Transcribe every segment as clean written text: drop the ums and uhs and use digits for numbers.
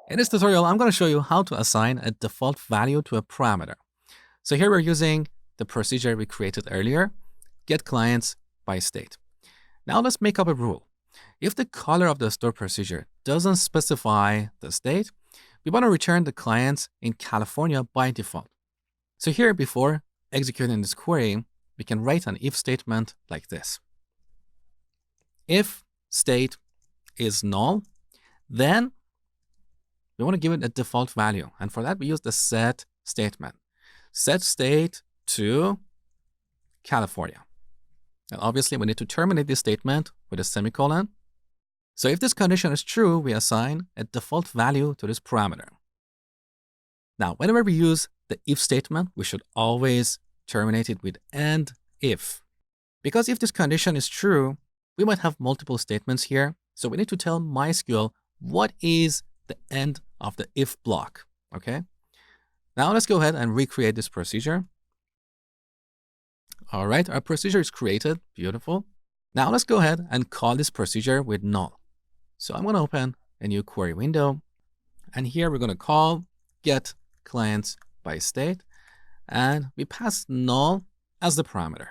In this tutorial, I'm going to show you how to assign a default value to a parameter. So here we're using the procedure we created earlier, get clients by state. Now let's make up a rule. If the caller of the store procedure doesn't specify the state, we want to return the clients in California by default. So here, before executing this query, we can write an if statement like this. If state is null, then we want to give it a default value. And for that, we use the set statement. Set state to California. And obviously, we need to terminate this statement with a semicolon. So if this condition is true, we assign a default value to this parameter. Now, whenever we use the if statement, we should always terminate it with and if. Because if this condition is true, we might have multiple statements here. So we need to tell MySQL what is the end of the if block, okay? Now let's go ahead and recreate this procedure. All right, our procedure is created, beautiful. Now let's go ahead and call this procedure with null. So I'm gonna open a new query window, and here we're gonna call get clients by state, and we pass null as the parameter.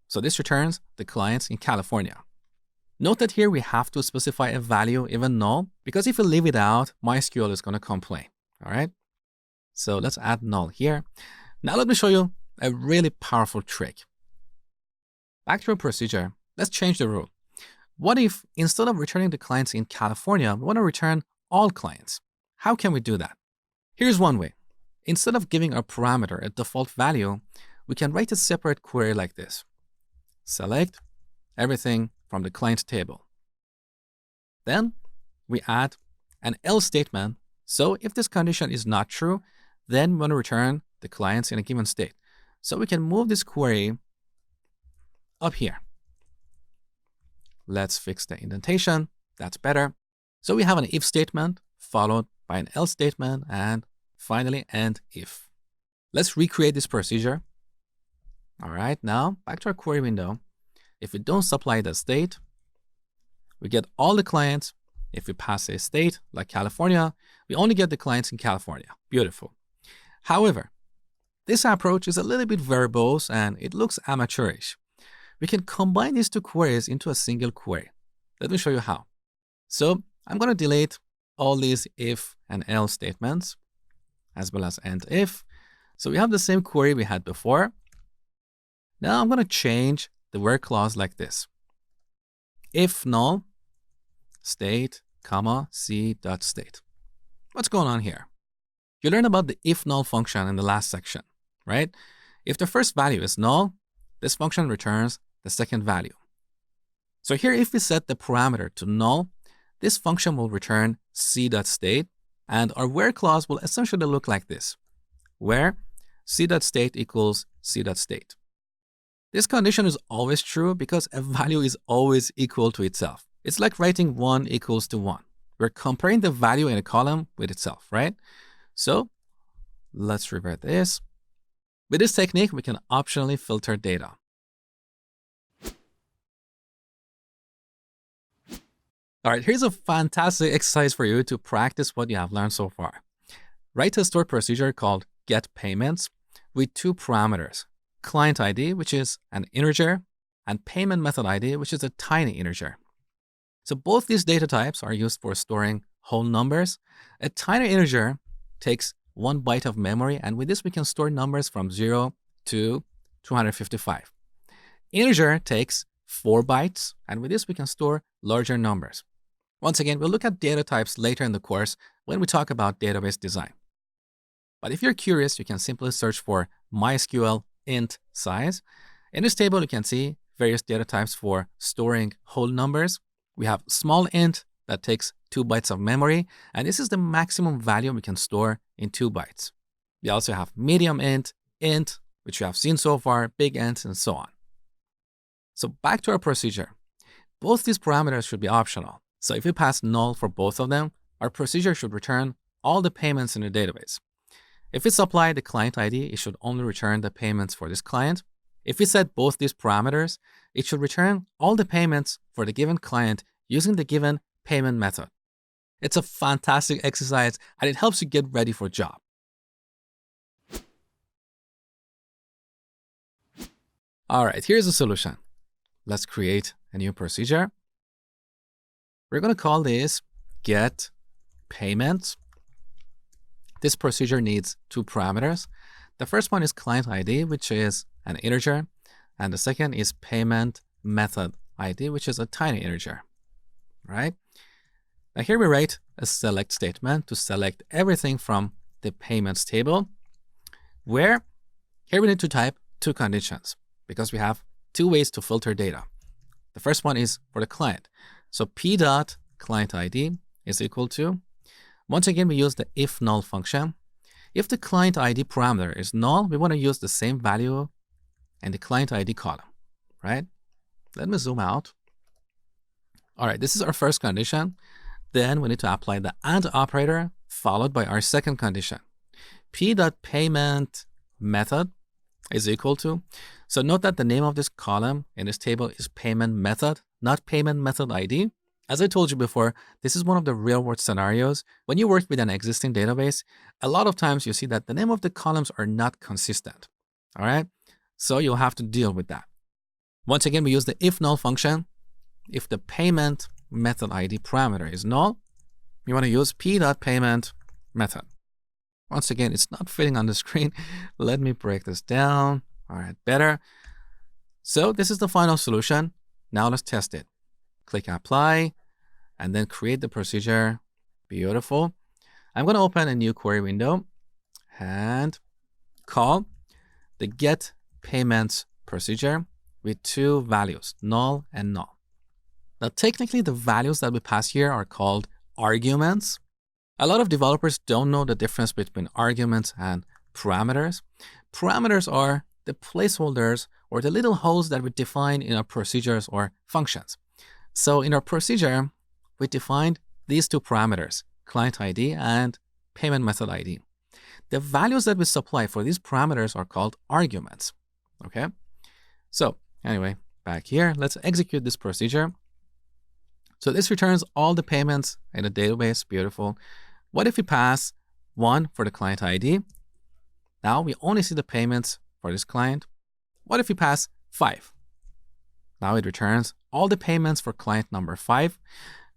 So this returns the clients in California. Note that here we have to specify a value, even null, because if we leave it out, MySQL is going to complain. All right. So let's add null here. Now let me show you a really powerful trick. Back to our procedure, let's change the rule. What if instead of returning the clients in California, we want to return all clients? How can we do that? Here's one way. Instead of giving our parameter a default value, we can write a separate query like this. Select everything from the client table. Then we add an else statement. So if this condition is not true, then we want to return the clients in a given state. So we can move this query up here. Let's fix the indentation. That's better. So we have an if statement followed by an else statement and finally and if. Let's recreate this procedure. All right, now back to our query window. If we don't supply the state, we get all the clients. If we pass a state like California, we only get the clients in California. Beautiful. However, this approach is a little bit verbose and it looks amateurish. We can combine these two queries into a single query. Let me show you how. So I'm going to delete all these if and else statements, as well as and if. So we have the same query we had before. Now I'm going to change the where clause like this. If null, state, comma, c.state. What's going on here? You learned about the if null function in the last section, right? If the first value is null, this function returns the second value. So here, if we set the parameter to null, this function will return c.state, and our where clause will essentially look like this, where c.state equals c.state. This condition is always true because a value is always equal to itself. It's like writing 1 equals to 1. We're comparing the value in a column with itself, right? So let's revert this. With this technique, we can optionally filter data. All right, here's a fantastic exercise for you to practice what you have learned so far. Write a stored procedure called getPayments with two parameters. Client ID, which is an integer, and payment method ID, which is a tiny integer. So both these data types are used for storing whole numbers. A tiny integer takes 1 byte of memory, and with this we can store numbers from 0 to 255. Integer takes 4 bytes, and with this we can store larger numbers. Once again, we'll look at data types later in the course when we talk about database design. But if you're curious, you can simply search for MySQL int size. In this table, you can see various data types for storing whole numbers. We have small int that takes 2 bytes of memory, and this is the maximum value we can store in 2 bytes. We also have medium int, which we have seen so far, big int, and so on. So back to our procedure. Both these parameters should be optional. So if we pass null for both of them, our procedure should return all the payments in the database. If we supply the client ID, it should only return the payments for this client. If we set both these parameters, it should return all the payments for the given client using the given payment method. It's a fantastic exercise and it helps you get ready for a job. All right, here's the solution. Let's create a new procedure. We're going to call this get payment. This procedure needs two parameters. The first one is client ID, which is an integer, and the second is payment method ID, which is a tiny integer, right? Now here we write a select statement to select everything from the payments table, where here we need to type two conditions because we have two ways to filter data. The first one is for the client. So p.clientID is equal to, once again, we use the if null function. If the client ID parameter is null, we want to use the same value in the client ID column, right? Let me zoom out. All right, this is our first condition. Then we need to apply the AND operator followed by our second condition. p.payment method is equal to, so note that the name of this column in this table is payment method, not payment method ID. As I told you before, this is one of the real world scenarios. When you work with an existing database, a lot of times you see that the name of the columns are not consistent. All right, so you'll have to deal with that. Once again, we use the if null function. If the payment method ID parameter is null, you want to use p.payment method. Once again, it's not fitting on the screen. Let me break this down. All right, better. So this is the final solution. Now let's test it. Click apply and then create the procedure. Beautiful. I'm going to open a new query window and call the get payments procedure with two values, null and null. Now, technically, the values that we pass here are called arguments. A lot of developers don't know the difference between arguments and parameters. Parameters are the placeholders or the little holes that we define in our procedures or functions. So in our procedure, we defined these two parameters, client ID and payment method ID. The values that we supply for these parameters are called arguments, okay? So anyway, back here, let's execute this procedure. So this returns all the payments in the database, beautiful. What if we pass 1 for the client ID? Now we only see the payments for this client. What if we pass 5? Now it returns all the payments for client number 5.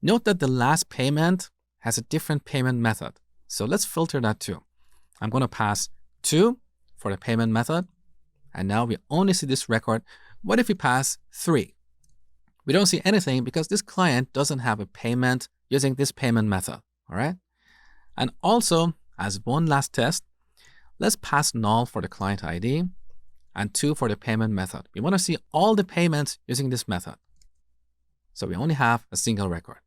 Note that the last payment has a different payment method. So let's filter that too. I'm going to pass 2 for the payment method. And now we only see this record. What if we pass 3? We don't see anything because this client doesn't have a payment using this payment method, all right? And also, as one last test, let's pass null for the client ID and 2 for the payment method. We want to see all the payments using this method. So we only have a single record.